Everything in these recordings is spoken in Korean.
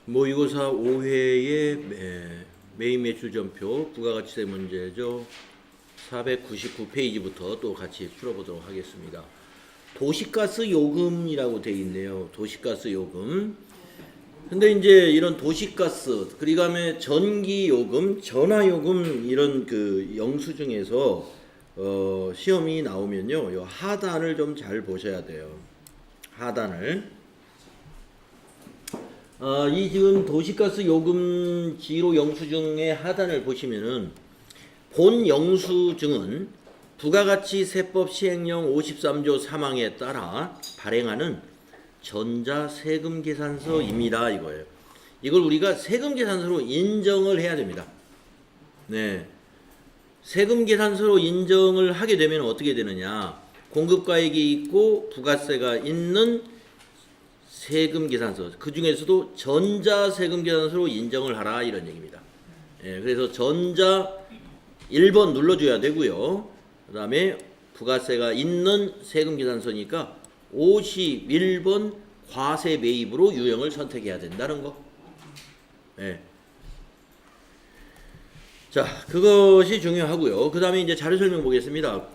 모의고사 5회의 메인 매출 전표 부가가치세 문제죠. 499페이지부터 또 같이 풀어보도록 하겠습니다. 도시가스 요금이라고 되어 있네요. 도시가스 요금. 근데 이제 이런 도시가스, 그리고 전기 요금, 전화 요금 이런 그 영수증에서 시험이 나오면요, 요 하단을 좀 잘 보셔야 돼요. 하단을. 이 지금 도시가스 요금 지로 영수증의 하단을 보시면은 본 영수증은 부가가치세법 시행령 53조 3항에 따라 발행하는 전자세금계산서입니다. 이거예요. 이걸 우리가 세금계산서로 인정을 해야 됩니다. 네. 세금계산서로 인정을 하게 되면 어떻게 되느냐. 공급가액이 있고 부가세가 있는 세금계산서, 그 중에서도 전자세금계산서로 인정을 하라, 이런 얘기입니다. 예, 그래서 전자 1번 눌러줘야 되고요. 그 다음에 부가세가 있는 세금계산서니까 51번 과세 매입으로 유형을 선택해야 된다는 거. 예. 자, 그것이 중요하고요. 그 다음에 이제 자료 설명 보겠습니다.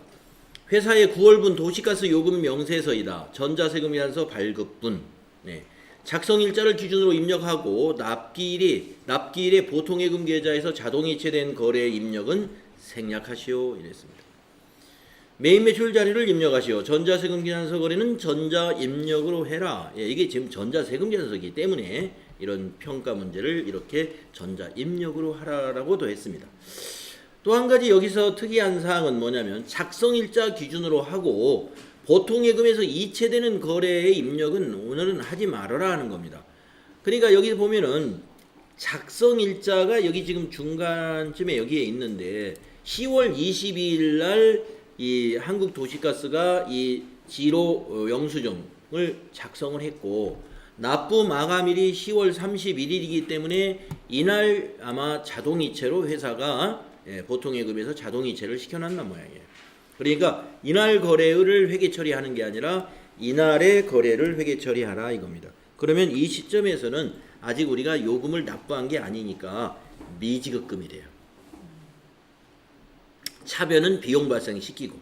회사의 9월분 도시가스 요금 명세서이다. 전자세금계산서 발급분. 네. 작성일자를 기준으로 입력하고 납기일에 보통예금 계좌에서 자동이체된 거래 입력은 생략하시오, 이랬습니다. 메인 매출 자료를 입력하시오. 전자세금 계산서 거래는 전자 입력으로 해라. 예, 이게 지금 전자세금 계산서이기 때문에 이런 평가 문제를 이렇게 전자 입력으로 하라라고도 했습니다. 또 한 가지 여기서 특이한 사항은 뭐냐면 작성일자 기준으로 하고 보통예금에서 이체되는 거래의 입력은 오늘은 하지 말아라 하는 겁니다. 그러니까 여기 보면은 작성일자가 여기 지금 중간쯤에 여기에 있는데 10월 22일 날 이 한국도시가스가 이 지로 영수증을 작성을 했고 납부 마감일이 10월 31일이기 때문에 이날 아마 자동이체로 회사가 보통예금에서 자동이체를 시켜놨단 모양이에요. 그러니까 이날 거래를 회계 처리하는 게 아니라 이날의 거래를 회계 처리하라 이겁니다. 그러면 이 시점에서는 아직 우리가 요금을 납부한 게 아니니까 미지급금이 돼요. 차변은 비용 발생시키고.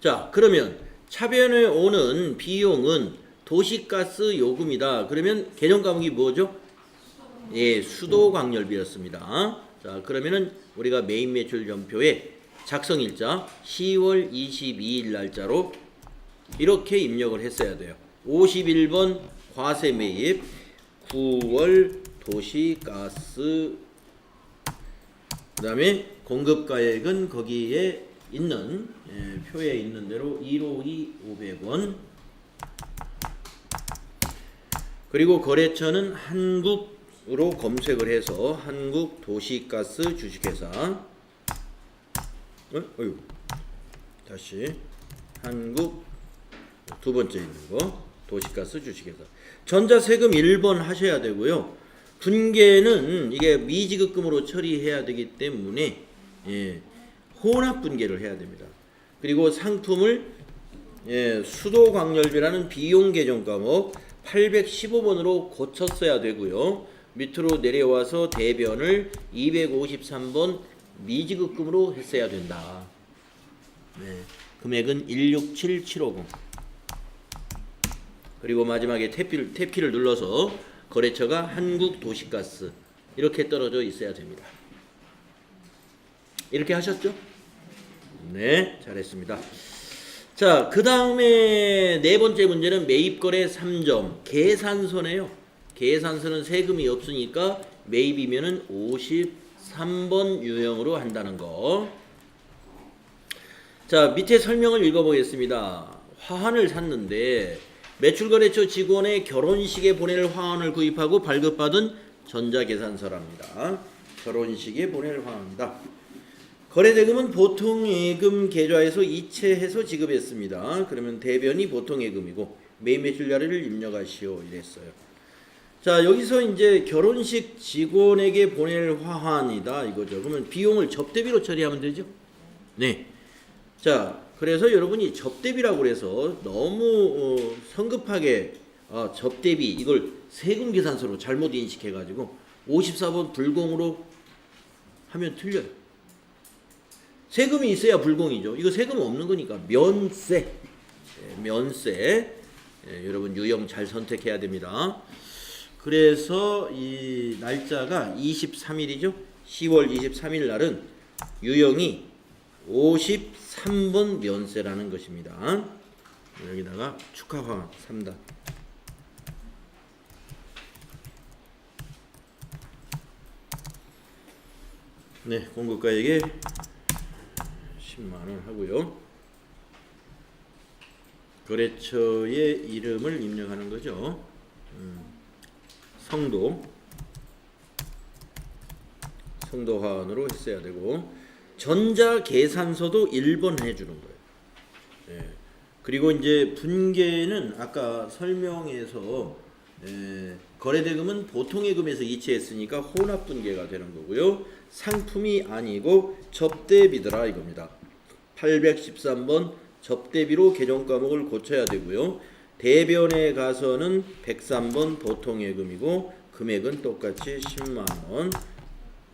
자, 그러면 차변에 오는 비용은 도시가스 요금이다. 그러면 개정 과목이 뭐죠? 예, 수도광열비였습니다. 자, 그러면은 우리가 메인 매출 전표에 작성일자 10월 22일 날짜로 이렇게 입력을 했어야 돼요. 51번 과세 매입 9월 도시가스, 그 다음에 공급가액은 거기에 있는 표에 있는 대로 152 500원, 그리고 거래처는 한국으로 검색을 해서 한국도시가스 주식회사, 다시 한국 두 번째 있는 거 도시가스 주식회사. 전자세금 1번 하셔야 되고요. 분계는 이게 미지급금으로 처리해야 되기 때문에 혼합 분계를 해야 됩니다. 그리고 상품을 수도광열비라는 비용 계정 과목 815번으로 고쳤어야 되고요. 밑으로 내려와서 대변을 253번 미지급금으로 했어야 된다. 네, 금액은 167750. 그리고 마지막에 탭키를 눌러서 거래처가 한국도시가스 이렇게 떨어져 있어야 됩니다. 이렇게 하셨죠? 네, 잘했습니다. 자, 그 다음에 네 번째 문제는 매입거래 3점 계산서네요. 계산서는 세금이 없으니까 매입이면은 53번 유형으로 한다는 거. 자, 밑에 설명을 읽어보겠습니다. 화환을 샀는데 매출거래처 직원의 결혼식에 보낼 화환을 구입하고 발급받은 전자계산서랍니다. 결혼식에 보낼 화환이다. 거래대금은 보통예금 계좌에서 이체해서 지급했습니다. 그러면 대변이 보통예금이고 메인 매출 자료를 입력하시오, 이랬어요. 자, 여기서 이제 결혼식 직원에게 보낼 화환이다 이거죠. 그러면 비용을 접대비로 처리하면 되죠. 네. 자, 그래서 여러분이 접대비라고 해서 너무 성급하게 접대비 이걸 세금 계산서로 잘못 인식해가지고 54번 불공으로 하면 틀려요. 세금이 있어야 불공이죠. 이거 세금 없는 거니까 면세. 면세. 여러분 유형 잘 선택해야 됩니다. 그래서 이 날짜가 23일이죠. 10월 23일 날은 유형이 53번 면세라는 것입니다. 여기다가 축하화 3단. 네, 공급가에게 10만원 하고요. 거래처의 이름을 입력하는 거죠. 성도화원으로 했어야 되고, 전자계산서도 1번 해주는 거예요. 예. 그리고 이제 분계는 아까 설명에서 거래대금은 보통예금에서 이체했으니까 혼합분계가 되는 거고요. 상품이 아니고 접대비더라 이겁니다. 813번 접대비로 계정과목을 고쳐야 되고요. 대변에 가서는 103번 보통예금이고 금액은 똑같이 10만원.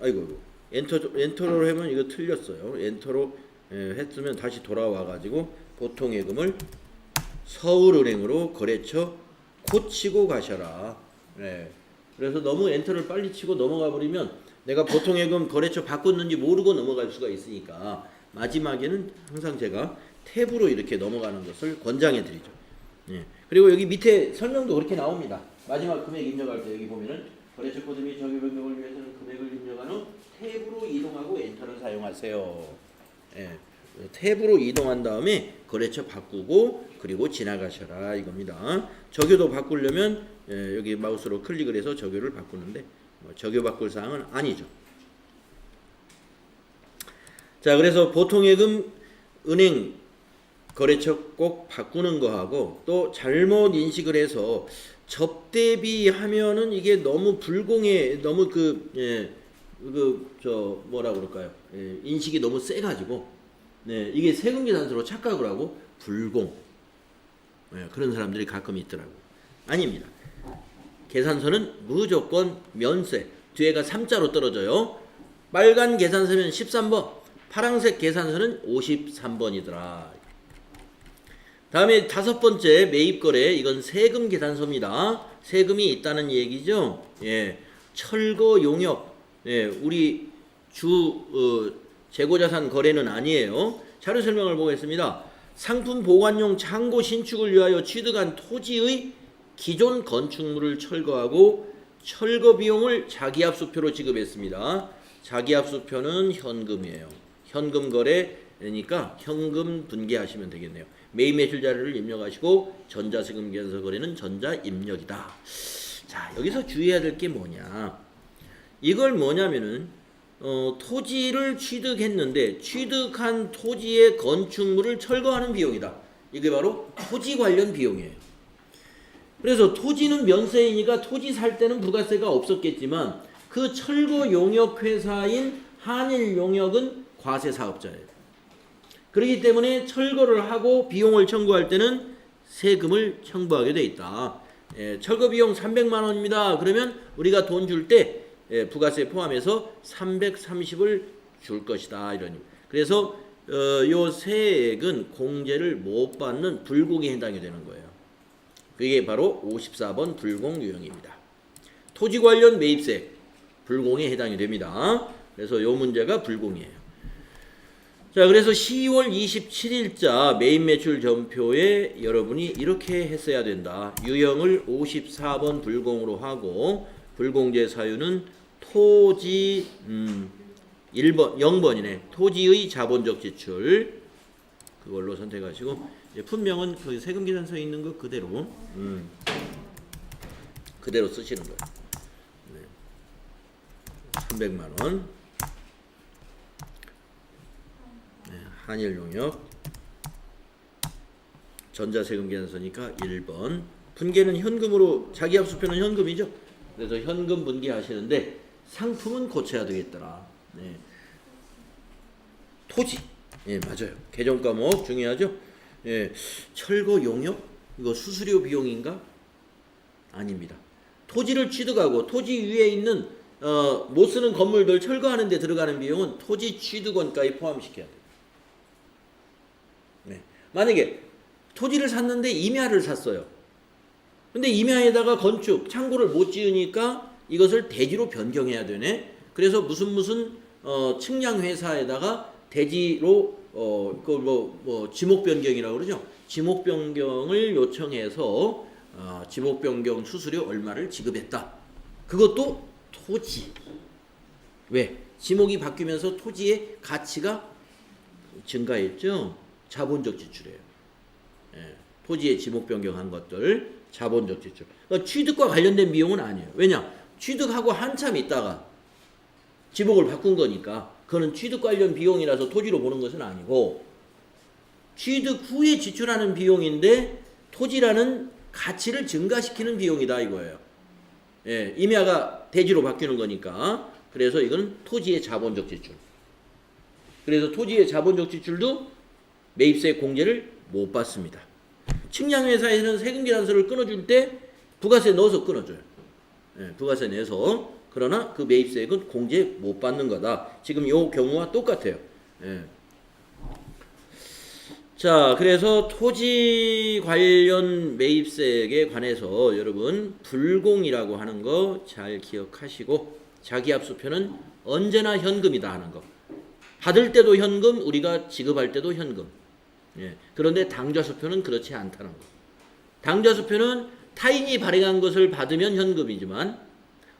아이고 엔터로 하면 이거 틀렸어요. 엔터로 했으면 다시 돌아와 가지고 보통예금을 서울은행으로 거래처 고치고 가셔라. 네. 그래서 너무 엔터를 빨리 치고 넘어가 버리면 내가 보통예금 거래처 바꿨는지 모르고 넘어갈 수가 있으니까 마지막에는 항상 제가 탭으로 이렇게 넘어가는 것을 권장해 드리죠. 네. 그리고 여기 밑에 설명도 그렇게 나옵니다. 마지막 금액 입력할 때 여기 보면은 거래처 코드 및 적용 변경을 위해서는 금액을 입력한 후 탭으로 이동하고 엔터를 사용하세요. 예. 탭으로 이동한 다음에 거래처 바꾸고 그리고 지나가셔라 이겁니다. 적요도 바꾸려면 여기 마우스로 클릭을 해서 적요를 바꾸는데 적요 바꿀 사항은 아니죠. 자, 그래서 보통예금 은행 거래처 꼭 바꾸는 거하고 또 잘못 인식을 해서 접대비 하면은 이게 너무 불공해, 너무 뭐라 그럴까요? 인식이 너무 세가지고 이게 세금 계산서로 착각을 하고 불공. 그런 사람들이 가끔 있더라고요. 아닙니다. 계산서는 무조건 면세. 뒤에가 3자로 떨어져요. 빨간 계산서는 13번, 파란색 계산서는 53번이더라. 다음에 5번째 매입거래, 이건 세금 계산서입니다. 세금이 있다는 얘기죠. 예, 철거 용역, 우리 재고자산 거래는 아니에요. 자료 설명을 보겠습니다. 상품 보관용 창고 신축을 위하여 취득한 토지의 기존 건축물을 철거하고 철거 비용을 자기압수표로 지급했습니다. 자기압수표는 현금이에요. 현금 거래니까 현금 분계하시면 되겠네요. 매입 매출 자료를 입력하시고 전자세금 계산서 거래는 전자입력이다. 자, 여기서 주의해야 될 게 뭐냐? 이걸 뭐냐면은 토지를 취득했는데 취득한 토지의 건축물을 철거하는 비용이다. 이게 바로 토지 관련 비용이에요. 그래서 토지는 면세이니까 토지 살 때는 부가세가 없었겠지만 그 철거 용역 회사인 한일용역은 과세 사업자예요. 그렇기 때문에 철거를 하고 비용을 청구할 때는 세금을 청구하게 돼 있다. 철거 비용 300만 원입니다. 그러면 우리가 돈 줄 때 부가세 포함해서 330을 줄 것이다. 이러니. 그래서 요 세액은 공제를 못 받는 불공에 해당이 되는 거예요. 그게 바로 54번 불공 유형입니다. 토지 관련 매입세 불공에 해당이 됩니다. 그래서 요 문제가 불공이에요. 자, 그래서 10월 27일자 매입 매출 전표에 여러분이 이렇게 했어야 된다. 유형을 54번 불공으로 하고 불공제 사유는 토지 1번 0번이네. 토지의 자본적 지출 그걸로 선택하시고 품명은 그 세금 계산서에 있는 거 그대로 그대로 쓰시는 거예요. 300만 원. 한일용역 전자세금 계산서니까 1번. 분계는 현금으로 자기압수표는 현금이죠. 그래서 현금 분계하시는데 상품은 고쳐야 되겠더라. 네. 토지. 예, 맞아요. 계정과목 중요하죠. 예. 철거 용역 이거 수수료 비용인가? 아닙니다. 토지를 취득하고 토지 위에 있는 못 쓰는 건물들 철거하는 데 들어가는 비용은 토지 취득원가에 포함시켜야 돼요. 네. 만약에 토지를 샀는데 임야를 샀어요. 근데 임야에다가 건축, 창고를 못 지으니까 이것을 대지로 변경해야 되네. 그래서 무슨 측량 회사에다가 대지로 지목 변경이라고 그러죠. 지목 변경을 요청해서 지목 변경 수수료 얼마를 지급했다. 그것도 토지. 왜? 지목이 바뀌면서 토지의 가치가 증가했죠. 자본적 지출이에요. 예, 토지의 지목 변경한 것들 자본적 지출. 그러니까 취득과 관련된 비용은 아니에요. 왜냐? 취득하고 한참 있다가 지목을 바꾼 거니까 그거는 취득 관련 비용이라서 토지로 보는 것은 아니고 취득 후에 지출하는 비용인데 토지라는 가치를 증가시키는 비용이다 이거예요. 예, 임야가 대지로 바뀌는 거니까. 그래서 이건 토지의 자본적 지출. 그래서 토지의 자본적 지출도 매입세 공제를 못 받습니다. 측량회사에서는 세금계산서를 끊어줄 때 부가세 넣어서 끊어줘요. 예, 부가세 내서. 그러나 그 매입세액은 공제 못 받는 거다. 지금 요 경우와 똑같아요. 예. 자, 그래서 토지 관련 매입세액에 관해서 여러분 불공이라고 하는 거 잘 기억하시고 자기압수표는 언제나 현금이다 하는 거. 받을 때도 현금, 우리가 지급할 때도 현금. 예. 그런데 당좌수표는 그렇지 않다는 거. 당좌수표는 타인이 발행한 것을 받으면 현금이지만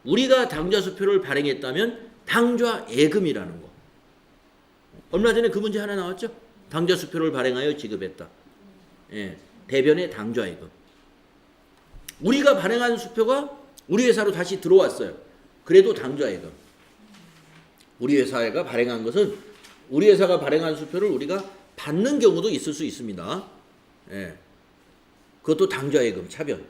우리가 당좌수표를 발행했다면 당좌예금이라는 거. 얼마 전에 그 문제 하나 나왔죠? 당좌수표를 발행하여 지급했다. 예, 대변의 당좌예금. 우리가 발행한 수표가 우리 회사로 다시 들어왔어요. 그래도 당좌예금. 우리 회사가 발행한 것은 우리 회사가 발행한 수표를 우리가 받는 경우도 있을 수 있습니다. 예, 그것도 당좌예금 차변.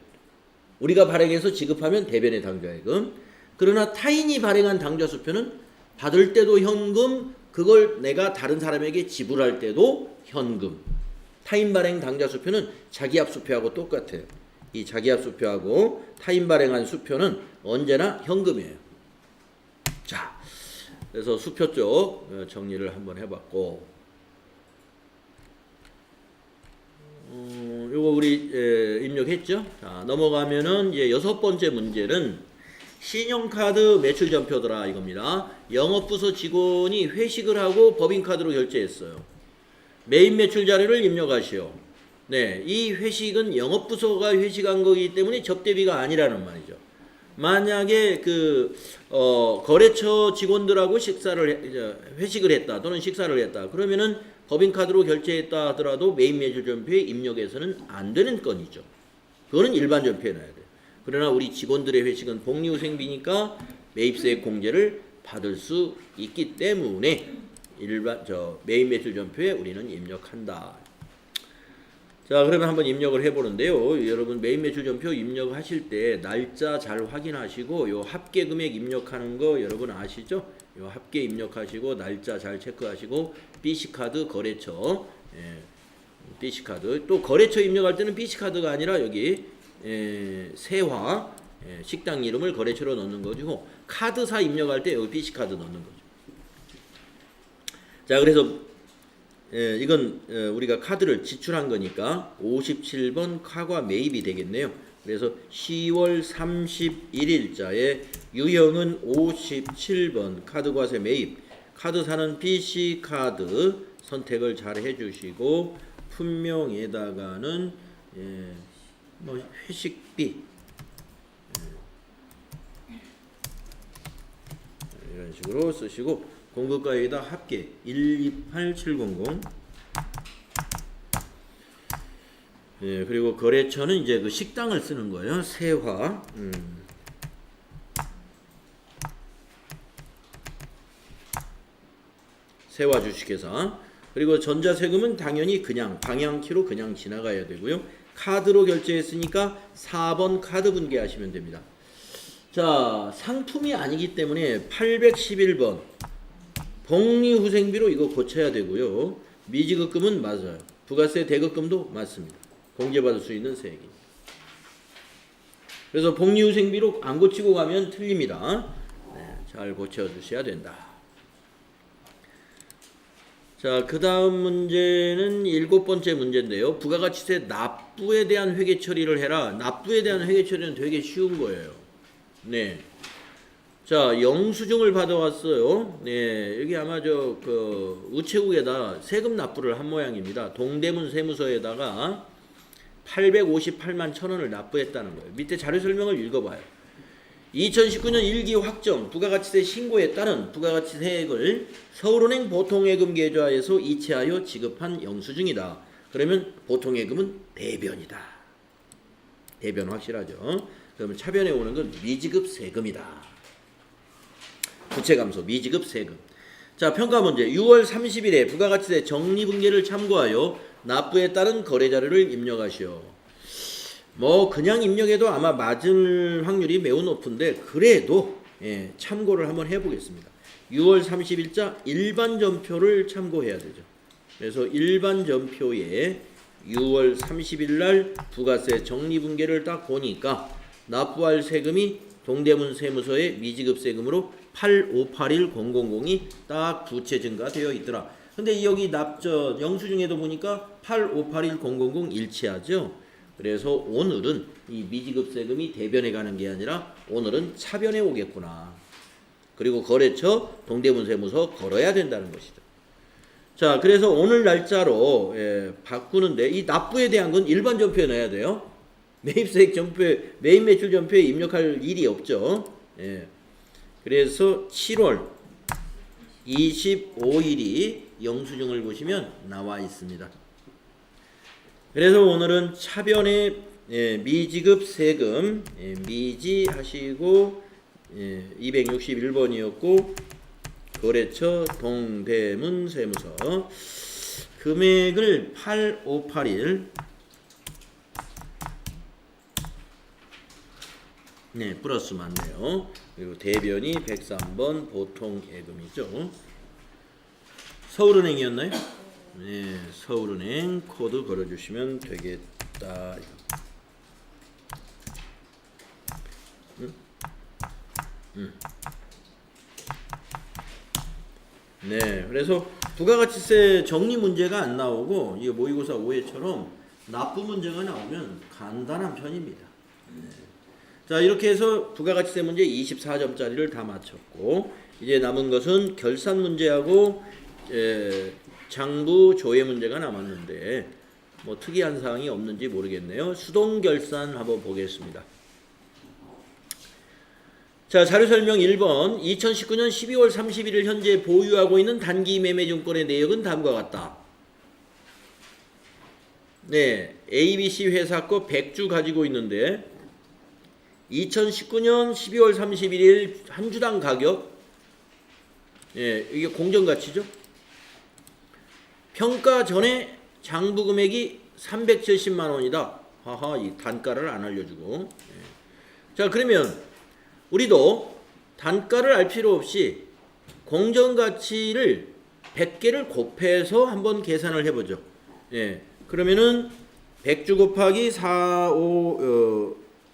우리가 발행해서 지급하면 대변의 당좌예금. 그러나 타인이 발행한 당좌수표는 받을 때도 현금, 그걸 내가 다른 사람에게 지불할 때도 현금. 타인 발행 당좌수표는 자기압수표하고 똑같아요. 이 자기압수표하고 타인 발행한 수표는 언제나 현금이에요. 자, 그래서 수표 쪽 정리를 한번 해봤고, 요거 우리 입력했죠? 자, 넘어가면은 이제 6번째 문제는 신용카드 매출전표더라 이겁니다. 영업부서 직원이 회식을 하고 법인카드로 결제했어요. 매입 매출 자료를 입력하시오. 네, 이 회식은 영업부서가 회식한 거기 때문에 접대비가 아니라는 말이죠. 만약에 거래처 직원들하고 회식을 했다 또는 식사를 했다 그러면은 법인카드로 결제했다 하더라도 매입 매출 전표에 입력해서는 안 되는 건이죠. 그거는 일반 전표에 놔야 돼요. 그러나 우리 직원들의 회식은 복리후생비니까 매입세 공제를 받을 수 있기 때문에 매입 매출 전표에 우리는 입력한다. 자, 그러면 한번 입력을 해보는데요. 여러분 매입 매출 전표 입력하실 때 날짜 잘 확인하시고 요 합계 금액 입력하는 거 여러분 아시죠? 요 합계 입력하시고 날짜 잘 체크하시고 BC카드 거래처, BC카드 또 거래처 입력할 때는 BC카드가 아니라 여기 세화 식당 이름을 거래처로 넣는 거고 카드사 입력할 때 여기 BC카드 넣는 거죠. 자, 그래서 이건 우리가 카드를 지출한 거니까 57번 카과 매입이 되겠네요. 그래서 10월 31일자에 유형은 57번 카드과세 매입 카드사는 BC카드 선택을 잘 해주시고 품명에다가는 회식비 이런 식으로 쓰시고 공급가액에다 합계 128700 그리고 거래처는 이제 그 식당을 쓰는 거예요. 세화 세화 주식회사. 그리고 전자세금은 당연히 그냥 방향키로 그냥 지나가야 되고요. 카드로 결제했으니까 4번 카드 분개하시면 됩니다. 자, 상품이 아니기 때문에 811번 복리후생비로 이거 고쳐야 되고요. 미지급금은 맞아요. 부가세 대급금도 맞습니다. 공제받을 수 있는 세액입니다. 그래서 복리후생비로 안 고치고 가면 틀립니다. 네, 잘 고쳐주셔야 된다. 자, 그 다음 문제는 7번째 문제인데요. 부가가치세 납부에 대한 회계 처리를 해라. 납부에 대한 회계 처리는 되게 쉬운 거예요. 네. 자, 영수증을 받아왔어요. 네, 여기 아마 우체국에다 세금 납부를 한 모양입니다. 동대문 세무서에다가 858만 1,000원을 납부했다는 거예요. 밑에 자료 설명을 읽어봐요. 2019년 1기 확정 부가가치세 신고에 따른 부가가치세액을 서울은행 보통예금 계좌에서 이체하여 지급한 영수증이다. 그러면 보통예금은 대변이다. 대변 확실하죠? 그러면 차변에 오는 건 미지급 세금이다. 부채감소 미지급 세금. 자, 평가 문제. 6월 30일에 부가가치세 정리분계를 참고하여 납부에 따른 거래 자료를 입력하시오. 뭐 그냥 입력해도 아마 맞을 확률이 매우 높은데 그래도 참고를 한번 해보겠습니다. 6월 30일자 일반 전표를 참고해야 되죠. 그래서 일반 전표에 6월 30일 날 부가세 정리분계를 딱 보니까 납부할 세금이 동대문 세무서의 미지급 세금으로 8581000이 딱 부채 증가되어 있더라. 근데 여기 영수증에도 보니까 8581000 일치하죠. 그래서 오늘은 이 미지급 세금이 대변에 가는 게 아니라 오늘은 차변에 오겠구나. 그리고 거래처 동대문 세무서 걸어야 된다는 것이죠. 자, 그래서 오늘 날짜로 바꾸는데 이 납부에 대한 건 일반 전표에 넣어야 돼요. 매입세액 전표에, 매입 매출 전표에 입력할 일이 없죠. 그래서 7월 25일이 영수증을 보시면 나와 있습니다. 그래서 오늘은 차변의 미지급 세금 미지하시고 261번이었고 거래처 동대문 세무서 금액을 8581 플러스 맞네요. 그리고 대변이 103번 보통예금이죠. 서울은행이었나요? 네, 서울은행 코드 걸어주시면 되겠다. 네, 그래서 부가가치세 정리 문제가 안 나오고 이게 모의고사 5회처럼 납부 문제가 나오면 간단한 편입니다. 네. 자, 이렇게 해서 부가가치세 문제 24점짜리를 다 마쳤고 이제 남은 것은 결산 문제하고 장부 조회 문제가 남았는데 뭐 특이한 사항이 없는지 모르겠네요. 수동 결산 한번 보겠습니다. 자, 자료 설명 1번. 2019년 12월 31일 현재 보유하고 있는 단기 매매 증권의 내역은 다음과 같다. 네, ABC 회사 거 100주 가지고 있는데 2019년 12월 31일 한 주당 가격, 이게 공정가치죠. 평가 전에 장부 금액이 370만 원이다. 하하, 이 단가를 안 알려주고. 자, 그러면 우리도 단가를 알 필요 없이 공정가치를 100개를 곱해서 한번 계산을 해보죠. 그러면은 100주 곱하기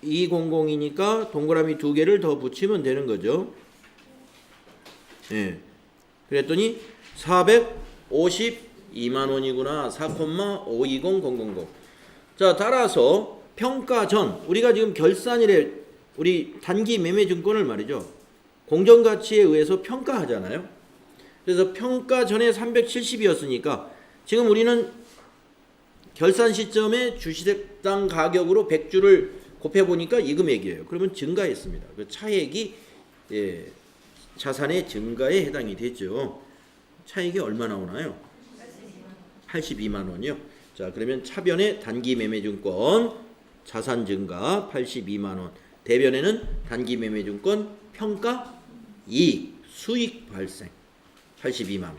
200이니까 동그라미 2개를 더 붙이면 되는 거죠. 그랬더니 452만 원이구나. 4,520000. 자, 따라서 평가 전 우리가 지금 결산일에 우리 단기 매매 증권을 말이죠. 공정가치에 의해서 평가하잖아요. 그래서 평가 전에 370이었으니까 지금 우리는 결산 시점에 주식당 가격으로 100주를 곱해보니까 이 금액이에요. 그러면 증가했습니다. 그 차액이 자산의 증가에 해당이 되죠. 차액이 얼마 나오나요? 82만 원이요. 자, 그러면 차변의 단기 매매증권 자산 증가 82만 원. 대변에는 단기 매매증권 평가 이익 수익 발생 82만 원.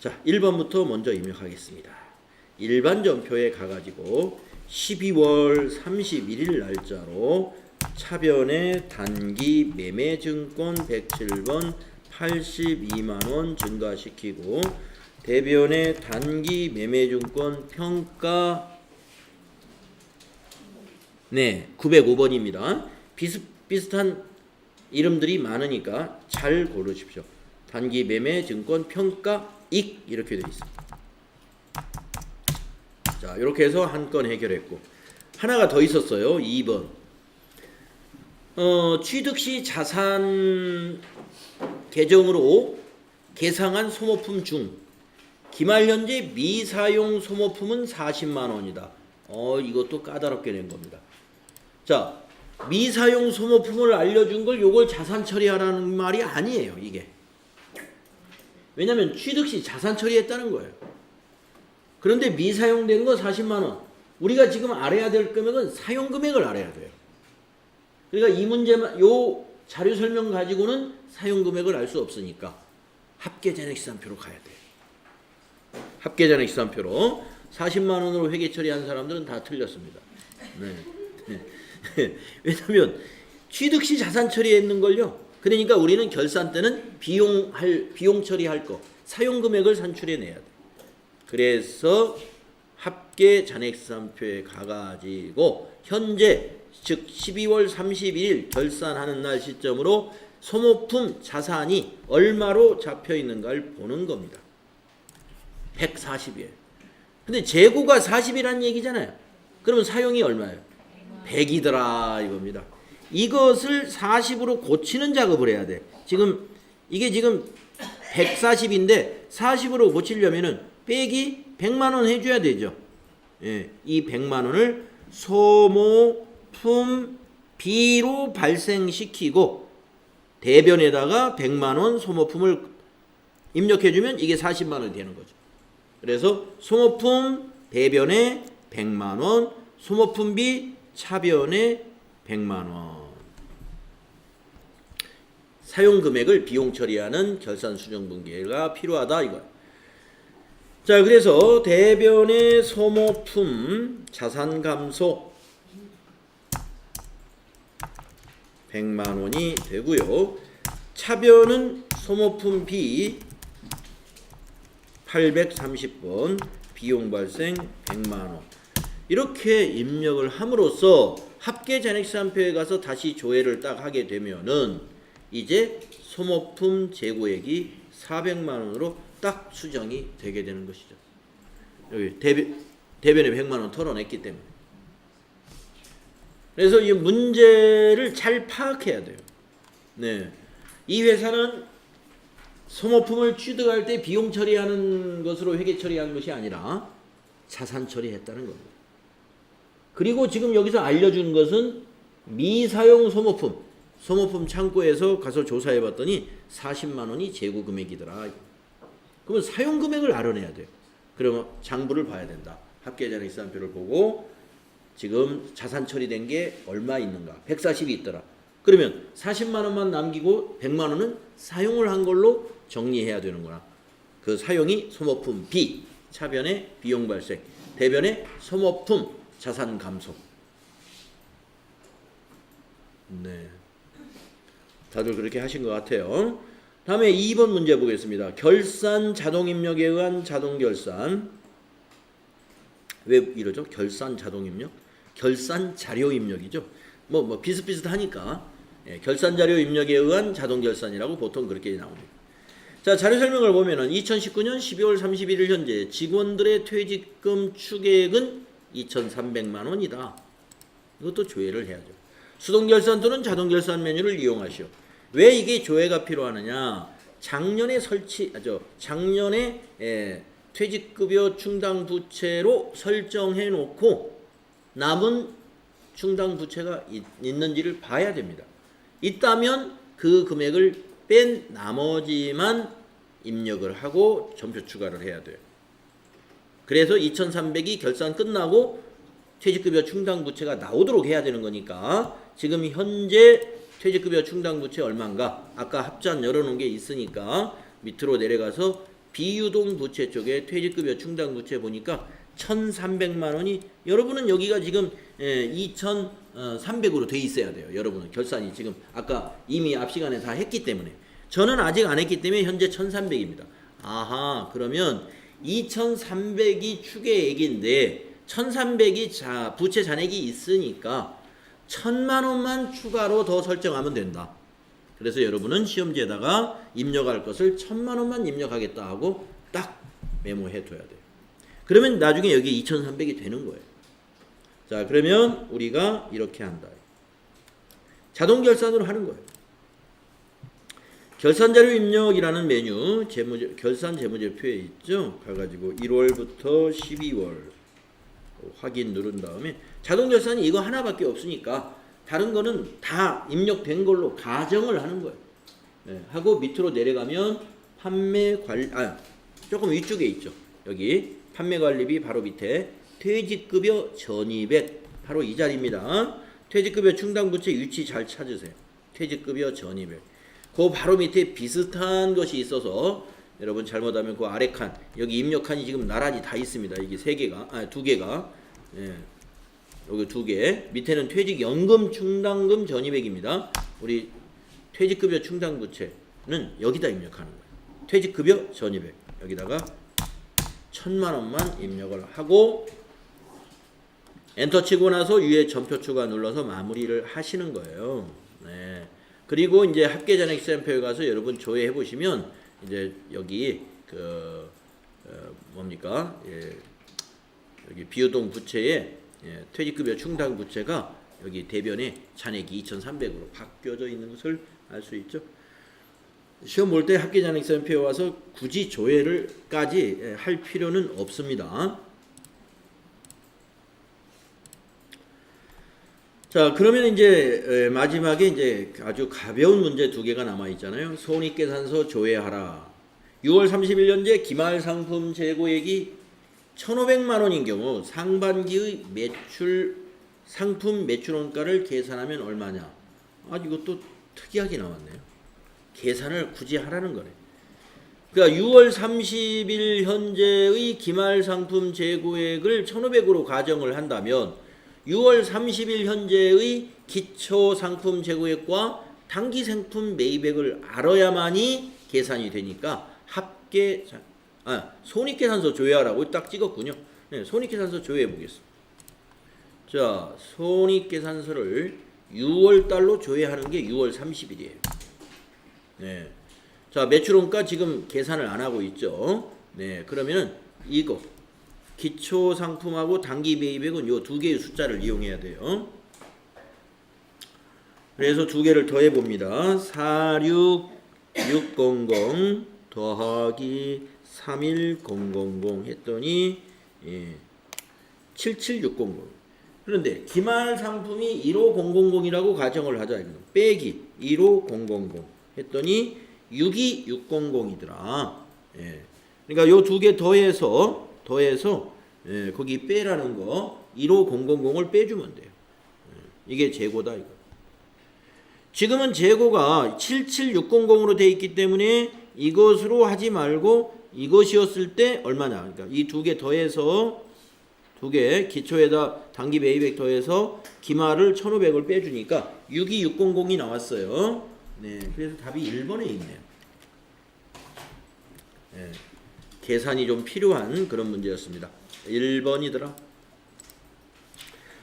자, 1번부터 먼저 입력하겠습니다. 일반 전표에 가가지고 12월 31일 날짜로 차변의 단기 매매증권 107번 82만원 증가시키고 대변의 단기 매매증권 평가 905번입니다. 비슷비슷한 이름들이 많으니까 잘 고르십시오. 단기 매매 증권 평가 익 이렇게 되어 있습니다. 자, 이렇게 해서 한 건 해결했고 하나가 더 있었어요. 2번. 취득 시 자산 계정으로 계상한 소모품 중 기말 현재 미사용 소모품은 40만 원이다. 이것도 까다롭게 낸 겁니다. 자, 미사용 소모품을 알려준 걸 요걸 자산 처리하라는 말이 아니에요, 이게. 왜냐면 취득 시 자산 처리했다는 거예요. 그런데 미사용된 거 40만 원. 우리가 지금 알아야 될 금액은 사용 금액을 알아야 돼요. 그러니까 이 문제만 요 자료 설명 가지고는 사용 금액을 알 수 없으니까 합계잔액시산표로 가야 돼요. 합계잔액시산표로 40만 원으로 회계 처리한 사람들은 다 틀렸습니다. 네. 왜냐면 취득 시 자산 처리했는 걸요. 그러니까 우리는 결산 때는 비용 처리할 거, 사용 금액을 산출해 내야 돼. 그래서 합계 잔액시산표에 가가지고 현재 즉 12월 31일 결산하는 날 시점으로 소모품 자산이 얼마로 잡혀 있는가를 보는 겁니다. 140이에요. 근데 재고가 40이라는 얘기잖아요. 그러면 사용이 얼마예요? 100이더라 이겁니다. 이것을 40으로 고치는 작업을 해야 돼. 이게 지금 140인데 40으로 고치려면은 빼기 100만 원 해줘야 되죠. 예, 이 100만 원을 소모품 B로 발생시키고 대변에다가 100만 원 소모품을 입력해주면 이게 40만 원이 되는 거죠. 그래서 소모품 대변에 100만 원, 소모품 B 차변에 100만 원. 사용 금액을 비용 처리하는 결산 수정 분기가 필요하다 이거야. 자, 그래서 대변의 소모품 자산 감소 100만 원이 되고요. 차변은 소모품 B 830번 비용 발생 100만 원. 이렇게 입력을 함으로써 합계 잔액시산표에 가서 다시 조회를 딱 하게 되면은 이제 소모품 재고액이 400만 원으로 딱 수정이 되게 되는 것이죠. 여기 대변에 100만 원 털어냈기 때문에. 그래서 이 문제를 잘 파악해야 돼요. 네. 이 회사는 소모품을 취득할 때 비용 처리하는 것으로 회계 처리한 것이 아니라 자산 처리했다는 겁니다. 그리고 지금 여기서 알려준 것은 미사용 소모품 창고에서 가서 조사해 봤더니 40만 원이 재고 금액이더라. 그러면 사용 금액을 알아내야 돼요. 그러면 장부를 봐야 된다. 합계잔액시산표를 보고 지금 자산 처리된 게 얼마 있는가? 140이 있더라. 그러면 40만 원만 남기고 100만 원은 사용을 한 걸로 정리해야 되는구나. 그 사용이 소모품 B, 차변의 비용 발생, 대변의 소모품 자산 감소. 네. 다들 그렇게 하신 것 같아요. 다음에 2번 문제 보겠습니다. 결산 자동 입력에 의한 자동 결산. 왜 이러죠? 결산 자동 입력? 결산 자료 입력이죠. 뭐 비슷비슷하니까. 예, 결산 자료 입력에 의한 자동 결산이라고 보통 그렇게 나옵니다. 자, 자료 설명을 보면은 2019년 12월 31일 현재 직원들의 퇴직금 추계액은 2,300만 원이다. 이것도 조회를 해야죠. 수동 결산 또는 자동 결산 메뉴를 이용하시오. 왜 이게 조회가 필요하느냐? 작년에 퇴직급여 충당 부채로 설정해 놓고 남은 충당 부채가 있는지를 봐야 됩니다. 있다면 그 금액을 뺀 나머지만 입력을 하고 전표 추가를 해야 돼요. 그래서 2,300이 결산 끝나고 퇴직급여 충당 부채가 나오도록 해야 되는 거니까 지금 현재 퇴직급여 충당 부채 얼마인가? 아까 합잔 열어놓은 게 있으니까 밑으로 내려가서 비유동 부채 쪽에 퇴직급여 충당 부채 보니까 1,300만 원이 여러분은 여기가 지금 2,300으로 돼 있어야 돼요. 여러분은 결산이 지금 아까 이미 앞 시간에 다 했기 때문에 저는 아직 안 했기 때문에 현재 1,300입니다. 아하, 그러면 2,300이 추계액인데 1,300이 부채 잔액이 있으니까 1,000만 원만 추가로 더 설정하면 된다. 그래서 여러분은 시험지에다가 입력할 것을 1,000만 원만 입력하겠다 하고 딱 메모해 둬야 돼요. 그러면 나중에 여기 2,300이 되는 거예요. 자, 그러면 우리가 이렇게 한다. 자동 결산으로 하는 거예요. 결산자료 입력이라는 메뉴, 결산 재무제표에 있죠. 가가지고 1월부터 12월 확인 누른 다음에 자동 결산이 이거 하나밖에 없으니까 다른 거는 다 입력된 걸로 가정을 하는 거예요. 네, 하고 밑으로 내려가면 조금 위쪽에 있죠. 여기 판매관리비 바로 밑에 퇴직급여 1,200 바로 이 자리입니다. 퇴직급여 충당부채 위치 잘 찾으세요. 퇴직급여 1,200. 그 바로 밑에 비슷한 것이 있어서 여러분 잘못하면 그 아래 칸 여기 입력 칸이 지금 나란히 다 있습니다. 이게 두 개가 예, 여기 두 개. 밑에는 퇴직연금 충당금 1,200입니다. 우리 퇴직급여 충당부채는 여기다 입력하는 거예요. 퇴직급여 1,200 여기다가 1,000만 원만 입력을 하고 엔터 치고 나서 위에 점표 추가 눌러서 마무리를 하시는 거예요. 네. 그리고 이제 합계잔액 시장표에 가서 여러분 조회해 보시면 이제 여기 뭡니까? 예, 여기 비유동 부채에 퇴직급여 충당 부채가 여기 대변에 잔액이 2,300으로 바뀌어져 있는 것을 알 수 있죠. 시험 볼 때 합계잔액 시장표에 와서 굳이 조회를까지 할 필요는 없습니다. 자, 그러면 이제 마지막에 이제 아주 가벼운 문제 두 개가 남아 있잖아요. 손익계산서 조회하라. 6월 30일 현재 기말 상품 재고액이 1,500만 원인 경우 상반기의 상품 매출원가를 계산하면 얼마냐? 이것도 특이하게 나왔네요. 계산을 굳이 하라는 거네. 그러니까 6월 30일 현재의 기말 상품 재고액을 1,500으로 가정을 한다면 6월 30일 현재의 기초 상품 재고액과 단기 상품 매입액을 알아야만이 계산이 되니까 손익계산서 조회하라고 딱 찍었군요. 네, 손익계산서 조회해 보겠습니다. 자, 손익계산서를 6월 달로 조회하는 게 6월 30일이에요. 네. 자, 매출원가 지금 계산을 안 하고 있죠. 네, 그러면은 이거 기초 상품하고 단기 매입액은 요 두 개의 숫자를 이용해야 돼요. 그래서 두 개를 더해 봅니다. 46600 더하기 31000 했더니 77600. 그런데 기말 상품이 15000이라고 가정을 하자. 빼기 15000 했더니 62600이더라. 그러니까 요 두 개 더해서 거기 빼라는 거 15000을 빼주면 돼요. 이게 재고다 이거. 지금은 재고가 77600으로 돼 있기 때문에 이것으로 하지 말고 이것이었을 때 얼마냐? 그러니까 이 두 개 더해서 두 개 기초에다 단기 매입액 더해서 기말을 1,500을 빼주니까 62600이 나왔어요. 네, 그래서 답이 1번에 있네요. 네. 계산이 좀 필요한 그런 문제였습니다. 1번이더라.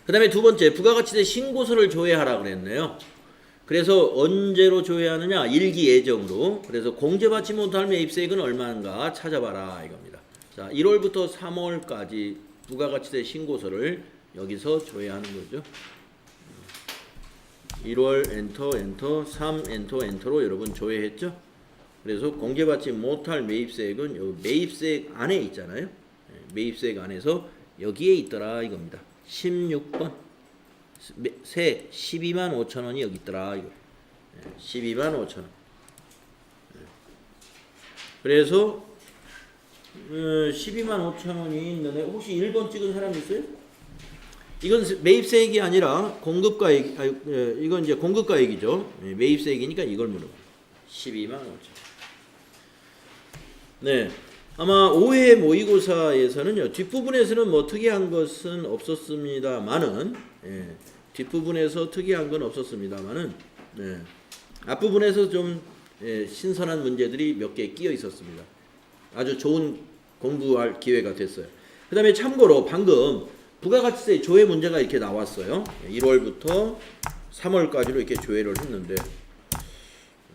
그 다음에 두 번째, 부가가치세 신고서를 조회하라 그랬네요. 그래서 언제로 조회하느냐? 일기 예정으로. 그래서 공제받지 못할 매입세액은 얼마인가 찾아봐라 이겁니다. 자, 1월부터 3월까지 부가가치세 신고서를 여기서 조회하는 거죠. 1월 엔터 3 엔터로 여러분 조회했죠. 그래서 공제받지 못할 매입세액은 여기 매입세액 안에 있잖아요. 매입세액 안에서 여기에 있더라 이겁니다. 16번 세액 12만 5천 원이 여기 있더라 이거. 12만 5천 원. 그래서 12만 5천 원이 있는데 혹시 1번 찍은 사람 있어요? 이건 매입세액이 아니라 공급가액, 이건 이제 공급가액이죠. 매입세액이니까 이걸 물어봐. 12만 5천 원. 네, 아마 5회 모의고사에서는요 뒷부분에서는 뭐 특이한 것은 없었습니다만은 뒷부분에서 특이한 건 없었습니다만은 앞부분에서 좀 신선한 문제들이 몇 개 끼어 있었습니다. 아주 좋은 공부할 기회가 됐어요. 그 다음에 참고로 방금 부가가치세 조회 문제가 이렇게 나왔어요. 1월부터 3월까지로 이렇게 조회를 했는데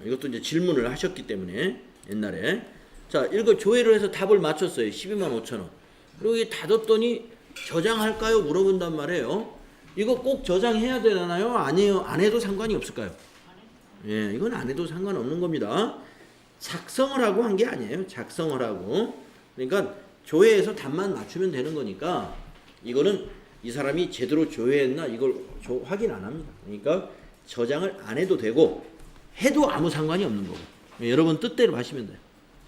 이것도 이제 질문을 하셨기 때문에 옛날에 자 이거 조회를 해서 답을 맞췄어요. 12만 5천 원. 그리고 이게 닫았더니 저장할까요? 물어본단 말이에요. 이거 꼭 저장해야 되나요? 아니요. 안 해도 상관이 없을까요? 예, 이건 안 해도 상관없는 겁니다. 작성을 하고 한 게 아니에요. 작성을 하고. 그러니까 조회해서 답만 맞추면 되는 거니까 이거는 이 사람이 제대로 조회했나 이걸 확인 안 합니다. 그러니까 저장을 안 해도 되고 해도 아무 상관이 없는 거고. 예, 여러분 뜻대로 하시면 돼요.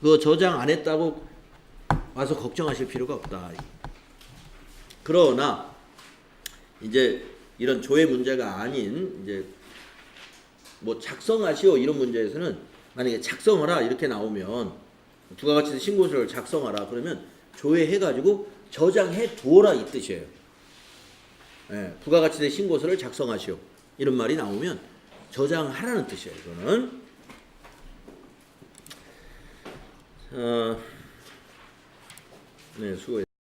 그거 저장 안 했다고 와서 걱정하실 필요가 없다. 그러나 이제 이런 조회 문제가 아닌 이제 뭐 작성하시오 이런 문제에서는 만약에 작성하라 이렇게 나오면 부가가치세 신고서를 작성하라 그러면 조회해가지고 저장해 두어라 이 뜻이에요. 예, 부가가치세 신고서를 작성하시오 이런 말이 나오면 저장하라는 뜻이에요. 이거는 네 수고했습니다.